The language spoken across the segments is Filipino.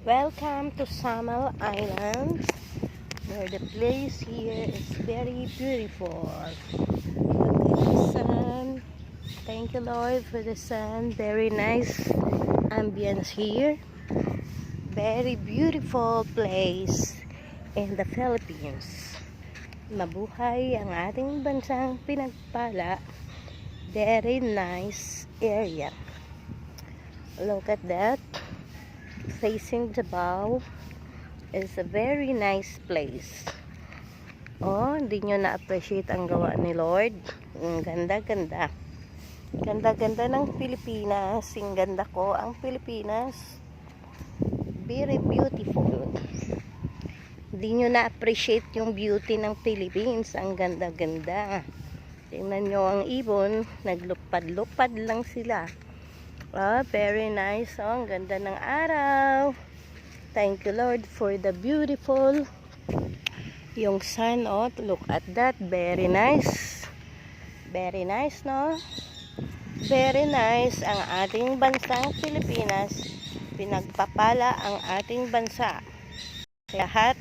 Welcome to Samal Island, where the place here is very beautiful. Look at the sun. Thank you, Lord, for the sun. Very nice ambience here. Very beautiful place in the Philippines. Mabuhay ang ating bansang pinagpala. Very nice area. Look at that. Facing Davao is a very nice place. Oh, hindi nyo na-appreciate ang gawa ni Lord. Ang ganda-ganda. Ganda-ganda ng Pilipinas. Ang ganda ko ang Pilipinas. Very beautiful. Hindi nyo na-appreciate yung beauty ng Philippines. Ang ganda-ganda. Tingnan nyo ang ibon. Naglupad-lupad lang sila. Very nice. Ang ganda ng araw. Thank you, Lord, for the beautiful. Yung sun, look at that. Very nice. Very nice, no? Very nice ang ating bansang Pilipinas. Pinagpapala ang ating bansa. Lahat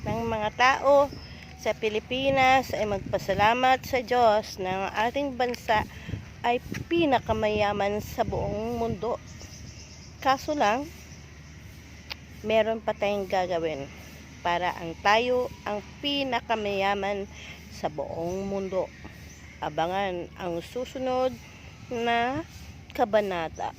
ng mga tao sa Pilipinas ay magpasalamat sa Diyos na ang ating bansa ay pinakamayaman sa buong mundo. Kaso lang, meron pa tayong gagawin para tayo ang pinakamayaman sa buong mundo. Abangan ang susunod na kabanata.